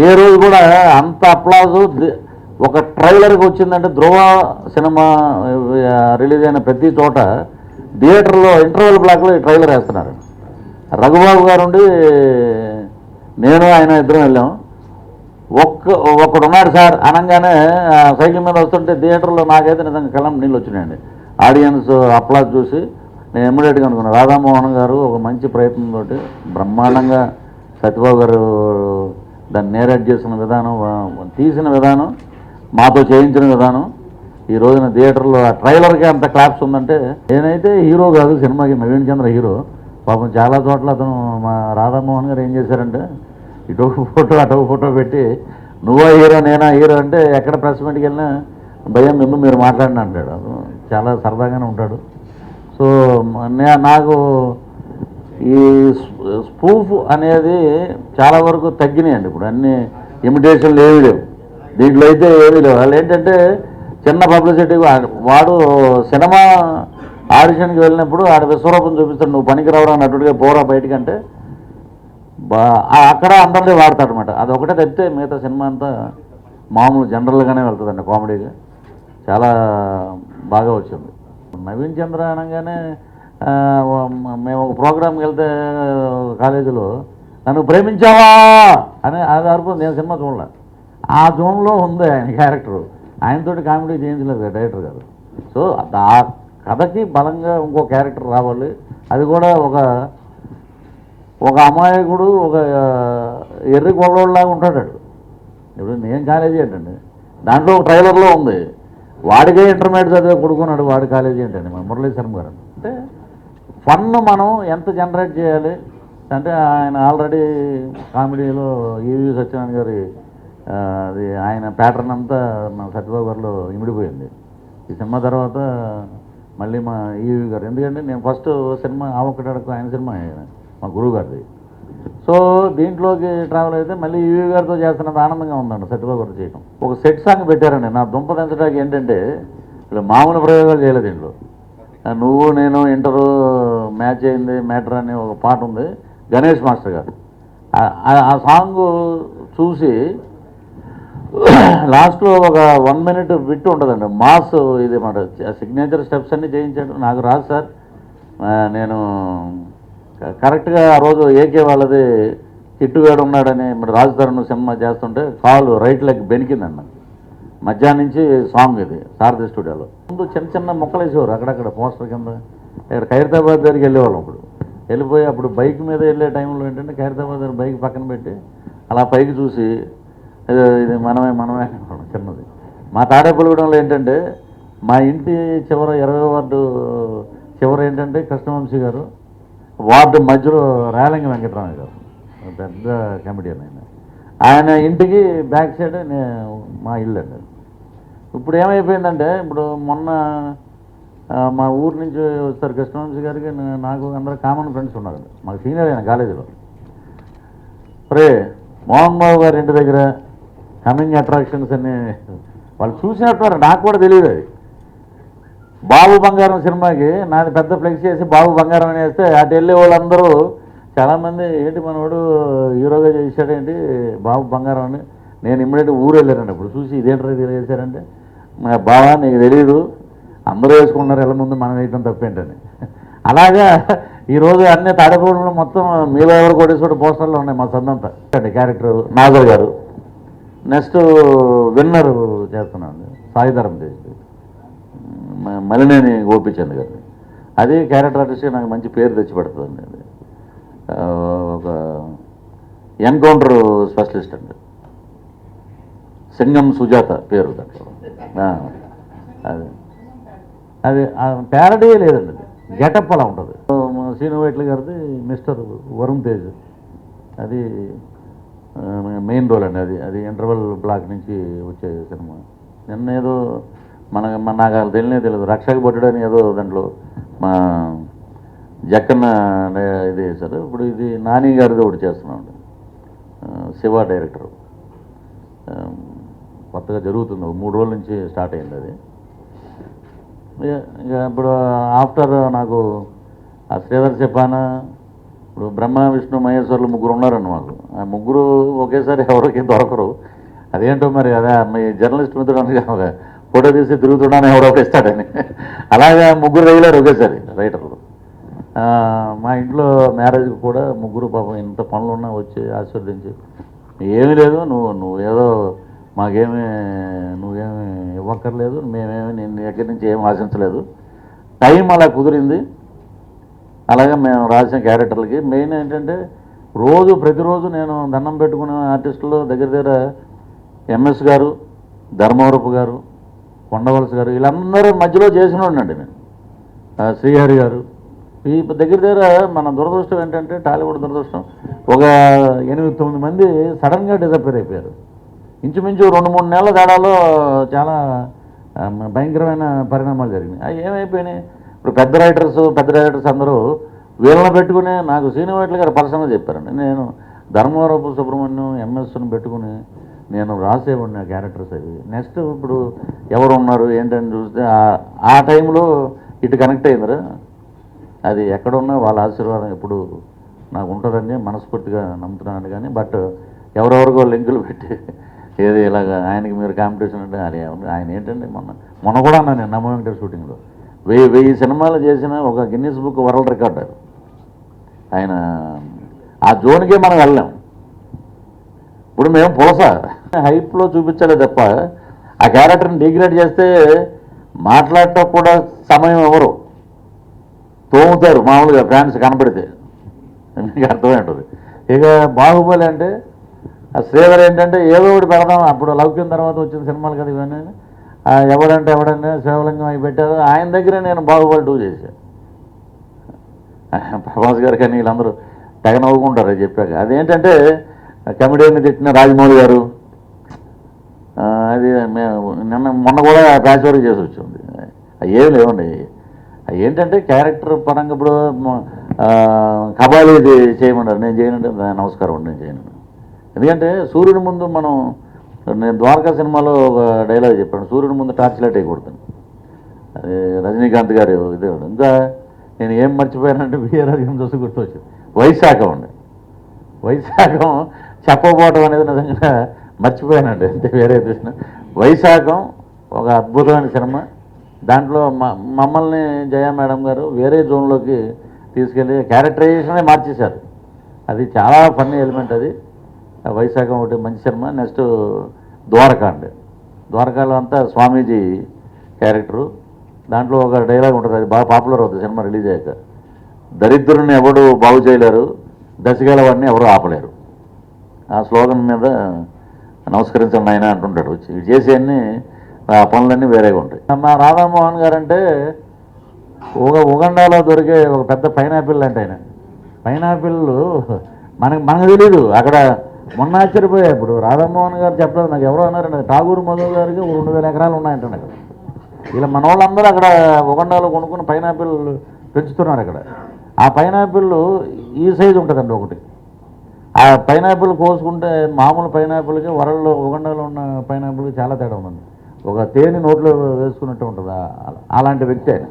ఏ రోజు కూడా అంత అప్లాజు ఒక ట్రైలర్కి వచ్చిందంటే ధ్రువ సినిమా రిలీజ్ అయిన ప్రతి చోట థియేటర్లో ఇంటర్వెల్ బ్లాక్లో ట్రైలర్ వేస్తున్నారు. రఘుబాబు గారు ఉండి నేను ఆయన ఇద్దరం వెళ్ళాం. ఒక్కడున్నాడు సార్ అనగానే సైకిల్ మీద వస్తుంటే థియేటర్లో నాకైతే నిజంగా కళ్ళం నీళ్ళు వచ్చినాయండి. ఆడియన్స్ అప్లాజ్ చూసి నేను ఇమ్మీడియట్గా అనుకున్నాను రాధామోహన్ గారు ఒక మంచి ప్రయత్నంతో బ్రహ్మాండంగా సత్యబాబు గారు దాన్ని నేరేట్ చేసిన విధానం, తీసిన విధానం, మాతో చేయించిన విధానం, ఈ రోజున థియేటర్లో ఆ ట్రైలర్కి అంత క్లాప్స్ ఉందంటే నేనైతే హీరో కాదు సినిమాకి, నవీన్ చంద్ర హీరో. పాపం చాలా చోట్ల అతను మా రాధామోహన్ గారు ఏం చేశారంటే ఇటు ఫోటో అటు ఫోటో పెట్టి నువ్వా హీరో నేనా హీరో అంటే ఎక్కడ ప్రెస్ మీట్కి వెళ్ళినా భయం ముందు మీరు మాట్లాడిన అంటాడు. చాలా సరదాగానే ఉంటాడు. సో నాకు ఈ స్పూఫ్ అనేది చాలా వరకు తగ్గినాయండి. ఇప్పుడు అన్ని ఇమిటేషన్లు ఏమీ లేవు దీంట్లో, అయితే ఏమీ లేవు. వాళ్ళు ఏంటంటే చిన్న పబ్లిసిటీ, వాడు సినిమా ఆడిషన్కి వెళ్ళినప్పుడు ఆడ విశ్వరూపం చూపిస్తాడు, నువ్వు పనికిరావరా అన్నట్టుగా పోరా బయటకంటే అక్కడ అందరినీ వాడతాడు అనమాట. అది ఒకటే తప్పితే మిగతా సినిమా అంతా మామూలు జనరల్గానే వెళ్తుందండి. కామెడీగా చాలా బాగా వచ్చింది. నవీన్ చంద్ర అనగానే మేము ఒక ప్రోగ్రామ్కి వెళ్తే కాలేజీలో నన్ను ప్రేమించావా అని అది అరుపు, నేను సినిమా చూడలే. ఆ జోన్లో ఉంది ఆయన క్యారెక్టరు. ఆయనతోటి కామెడీ చేయించలేదు డైరెక్టర్ గారు. సో ఆ కథకి బలంగా ఇంకో క్యారెక్టర్ రావాలి. అది కూడా ఒక అమాయకుడు, ఒక ఎర్రి కొల్లోళ్ళలాగా ఉంటాడు. ఇప్పుడు నేను కాలేజీ ఏంటండి, దాంట్లో ఒక ట్రైలర్లో ఉంది వాడికే ఇంటర్మీడియట్ చదివే కొడుకున్నాడు, వాడి కాలేజీ ఏంటండి మన మురళీశ్వరం గారు. అంటే ఫన్ మనం ఎంత జనరేట్ చేయాలి అంటే ఆయన ఆల్రెడీ కామెడీలో ఈవి సత్యనారాయణ గారి అది ఆయన ప్యాటర్న్ అంతా మా సత్యబాబు గారిలో ఇమిడిపోయింది. ఈ సినిమా తర్వాత మళ్ళీ మా ఈవి గారు, ఎందుకంటే నేను ఫస్ట్ సినిమా ఆవొక్కడకు ఆయన సినిమా మా గురువు గారిది. సో దీంట్లోకి ట్రావెల్ అయితే మళ్ళీ ఈవి గారితో చేస్తున్నది ఆనందంగా ఉందండి సత్యబాబు గారు చేయడం. ఒక సెట్ సాంగ్ పెట్టారండి, నా దుంప దించడానికి. ఏంటంటే ఇలా మామూలు ప్రయోగాలు చేయలేదు దీంట్లో. నువ్వు నేను ఇంటరు మ్యాచ్ అయింది మ్యాటర్ అనే ఒక పాట ఉంది, గణేష్ మాస్టర్ గారు. ఆ సాంగ్ చూసి లాస్ట్లో ఒక 1 minute బిట్ ఉంటుందండి, మాస్ ఇది మాట సిగ్నేచర్ స్టెప్స్ అన్నీ చేయించాడు. నాకు రాదు సార్, నేను కరెక్ట్గా ఆ రోజు ఏకే వాళ్ళది కిట్టుగాడు ఉన్నాడని మరి రాజుతరుణ్ సినిమా చేస్తుంటే కాలు రైట్ లెగ్ బెనికిందన్న. మధ్యాహ్నం నుంచి సాంగ్ ఇది సారథి స్టూడియోలో. ముందు చిన్న చిన్న మొక్కలు వేసేవారు అక్కడక్కడ పోస్టర్ కింద. ఇక్కడ ఖైరతాబాద్ దగ్గరికి వెళ్ళేవాళ్ళం. అప్పుడు వెళ్ళిపోయి అప్పుడు బైక్ మీద వెళ్ళే టైంలో ఏంటంటే ఖైరతాబాద్ దగ్గర బైక్ పక్కన పెట్టి అలా పైకి చూసి ఇది మనమే చిన్నది. మా తాడేపల్లిగూడెంలో ఏంటంటే మా ఇంటి చివర 20వ వార్డు చివర ఏంటంటే కృష్ణవంశీ గారు, వార్డు మధ్యలో రేలంగి వెంకటరామయ్య గారు, పెద్ద కమెడియన్ ఆయన ఇంటికి బ్యాక్ సైడ్ మా ఇల్లు అండి. ఇప్పుడు ఏమైపోయిందంటే ఇప్పుడు మొన్న మా ఊరు నుంచి వస్తారు కృష్ణవంశీ గారికి, నాకు అందరూ కామన్ ఫ్రెండ్స్ ఉన్నారు, మాకు సీనియర్ అయిన కాలేజీలో. రే మోహన్ బాబు గారి ఇంటి దగ్గర కమింగ్ అట్రాక్షన్స్ అన్ని వాళ్ళు చూసినట్టు నాకు కూడా తెలియదు. అది బాబు బంగారం సినిమాకి నాది పెద్ద ఫ్లెక్స్ చేసి బాబు బంగారం అని వేస్తే అటు వెళ్ళే వాళ్ళందరూ చాలామంది ఏంటి మనవాడు హీరోగా చేశాడేంటి బాబు బంగారం అని. నేను ఇమ్మీడియట్గా ఊరు వెళ్ళానండి. ఇప్పుడు చూసి ఇదేంటో చేశారంటే బావా నీకు తెలియదు, అందరూ వేసుకున్నారు ఎలా ముందు మనం వేయటం తప్పేంటని. అలాగా ఈరోజు అన్ని తాడేపూడిలో మొత్తం మీలో ఎవరు కోటేశ్వర పోస్టర్లో ఉన్నాయి మా సొంతంతా అండి. క్యారెక్టర్ నాగర్ గారు, నెక్స్ట్ విన్నర్ చేస్తున్నాను సాయిధరం చేసి మలినేని గోపిచంద్ గారు. అది క్యారెక్టర్ ఆర్టిస్ట్గా నాకు మంచి పేరు తెచ్చిపెడుతుందండి. అది ఒక ఎన్కౌంటర్ స్పెషలిస్ట్ అండి, సింగం సుజాత పేరు దాంట్లో. అది ప్యారడీ లేదండి, అది గెటప్ అలా ఉంటుంది. శ్రీను వైట్ల గారిది మిస్టర్ వరుణ్ తేజ్, అది మెయిన్ రోల్ అండి. అది ఇంటర్వెల్ బ్లాక్ నుంచి వచ్చే సినిమా. నిన్న ఏదో నాకు తెలియదు రక్షక భటుడు అని ఏదో దాంట్లో మా జక్కన్న ఇది వేశారు. ఇప్పుడు ఇది నాని గారిది ఒకటి చేస్తున్నామండి, శివ డైరెక్టర్. కొత్తగా జరుగుతుంది, 3 రోజుల నుంచి స్టార్ట్ అయింది అది. ఇక ఇప్పుడు ఆఫ్టర్ నాకు ఆ శ్రీధర్ చెప్పాన ఇప్పుడు బ్రహ్మ విష్ణు మహేశ్వర్లు ముగ్గురు ఉన్నారండి మాకు. ఆ ముగ్గురు ఒకేసారి ఎవరికి దొరకరు. అదేంటో మరి అదే మీ జర్నలిస్ట్ మిత్రుడు అనగా ఫోటో తీసి తిరుగుతున్నాను ఎవడొకటి ఇస్తాడని అలాగే ముగ్గురు వేయలేరు ఒకేసారి రైటర్లు. మా ఇంట్లో మ్యారేజ్కి కూడా ముగ్గురు పాపం ఇంత పనులు ఉన్నా వచ్చి ఆశీర్వదించి ఏమీ లేదు నువ్వు ఏదో మాకేమీ నువ్వేమి ఇవ్వక్కర్లేదు, మేమేమి నేను దగ్గర నుంచి ఏం ఆశించలేదు, టైం అలా కుదిరింది. అలాగే మేము రాసిన క్యారెక్టర్లకి మెయిన్ ఏంటంటే ప్రతిరోజు నేను దండం పెట్టుకునే ఆర్టిస్టులు దగ్గర ఎంఎస్ గారు, ధర్మవరపు గారు, కొండవలస గారు వీళ్ళందరూ మధ్యలో చేసిన ఉండండి నేను. శ్రీహరి గారు ఈ దగ్గర మన దురదృష్టం ఏంటంటే టాలీవుడ్ దురదృష్టం ఒక 8-9 మంది సడన్గా డిసప్పేర్ అయిపోయారు. ఇంచుమించు 2-3 నెలల తేడాలో చాలా భయంకరమైన పరిణామాలు జరిగినాయి. అవి ఏమైపోయినాయి? ఇప్పుడు పెద్ద రైటర్స్ అందరూ వీళ్ళని పెట్టుకుని నాకు శ్రీనివాట్ల గారు పర్సనల్గా చెప్పారండి. నేను ధర్మవరపు సుబ్రహ్మణ్యం ఎంఎస్ని పెట్టుకుని నేను రాసేవాడిని ఆ క్యారెక్టర్స్ అవి. నెక్స్ట్ ఇప్పుడు ఎవరు ఉన్నారు ఏంటని చూస్తే ఆ టైంలో ఇటు కనెక్ట్ అయిందిరా. అది ఎక్కడున్నా వాళ్ళ ఆశీర్వాదం ఎప్పుడు నాకు ఉంటుందని మనస్ఫూర్తిగా నమ్ముతున్నాను. కానీ బట్ ఎవరెవరికో లింకులు పెట్టి ఏది ఇలాగ ఆయనకి మీరు కాంపిటీషన్ అంటే అది ఆయన ఏంటంటే మొన్న కూడా అన్నాను నేను నమ్మ వెంకటేశ్వర షూటింగ్లో 1000 సినిమాలు చేసిన ఒక గిన్నీస్ బుక్ వరల్డ్ రికార్డ్ ఆయన. ఆ జోన్కే మనం వెళ్ళాం. ఇప్పుడు మేము పులస హైప్లో చూపించాలి తప్ప ఆ క్యారెక్టర్ని డిగ్రేడ్ చేస్తే మాట్లాడటం కూడా సమయం ఎవరు తోముతారు మామూలుగా ఫ్యాన్స్ కనపడితే మీకు అర్థమై ఉంటుంది. ఇక బాహుబలి అంటే ఆ శ్రీధర్ ఏంటంటే ఏదో ఒకటి పెడదాం. అప్పుడు లౌక్యం తర్వాత వచ్చిన సినిమాలు కదా ఇవన్నీ. ఎవడంటే శివలింగం అవి పెట్టారు. ఆయన దగ్గర నేను బాహుబలి 2 చేశాను. ప్రభాస్ గారు కానీ వీళ్ళందరూ తెగ నవ్వుకుంటారు అది చెప్పాక. అదేంటంటే కమెడియన్ని తిట్టిన రాజమౌళి గారు అది మేము మొన్న కూడా ప్యాచ్ వర్క్ చేసి వచ్చింది. ఏం లేవండి. ఏంటంటే క్యారెక్టర్ పరంగా ఇప్పుడు కబాలీది చేయమన్నారు, నేను చేయనంటే నమస్కారం అండి నేను చేయను. ఎందుకంటే సూర్యుడి ముందు నేను ద్వారకా సినిమాలో ఒక డైలాగ్ చెప్పాను, సూర్యుడి ముందు టార్చ్ లైట్ వేయకూడదు. అది రజనీకాంత్ గారు ఇదే. ఇంకా నేను ఏం మర్చిపోయానంటే వీరరాజం చూసి గుర్తొచ్చింది. వైశాఖం చెప్పబోవటం అనేది నిజంగా మర్చిపోయానండి. అంతే, వేరే చూసిన వైశాఖం ఒక అద్భుతమైన సినిమా. దాంట్లో మమ్మల్ని జయ మేడం గారు వేరే జోన్లోకి తీసుకెళ్ళి క్యారెక్టరైజేషనే మార్చేశారు. అది చాలా ఫన్నీ ఎలిమెంట్ అది. వైశాఖం ఒకటి మంచి సినిమా. నెక్స్ట్ ద్వారకాలో అంతా స్వామీజీ క్యారెక్టరు. దాంట్లో ఒక డైలాగ్ ఉంటుంది, అది బాగా పాపులర్ అవుతుంది సినిమా రిలీజ్ అయ్యాక. దరిద్రుని ఎవడు బాగు చేయలేరు, దశగలవాడిని ఎవరు ఆపలేరు. ఆ స్లోగన్ మీద నమస్కరించండి ఆయన అంటుంటాడు వచ్చి. ఇవి చేసేవన్నీ ఆ పనులన్నీ వేరేగా ఉంటాయి. మా రాధామోహన్ గారు అంటే ఉగండాలో దొరికే ఒక పెద్ద పైనాపిల్ అంటే ఆయన. పైనాపిల్ మనకు తెలీదు. అక్కడ మొన్న ఆశ్చర్యపోయా. ఇప్పుడు రాధామోహన్ గారు చెప్పలేదు నాకు, ఎవరో అన్నారండి ఠాగూర్ మధు గారికి 2000 ఎకరాలు ఉన్నాయంటే అక్కడ. ఇలా మన వాళ్ళందరూ అక్కడ ఉగండాలో కొనుక్కుని పైనాపిల్ పెంచుతున్నారు అక్కడ. ఆ పైనాపిల్ ఈ సైజు ఉంటుందండి ఒకటి. ఆ పైనాపిల్ కోసుకుంటే మామూలు పైనాపిల్కి ఉగండాలో ఉన్న పైనాపిల్కి చాలా తేడా ఉందండి. ఒక తేనె నోట్లో వేసుకున్నట్టు ఉంటుంది. అలాంటి వ్యక్తి ఆయన.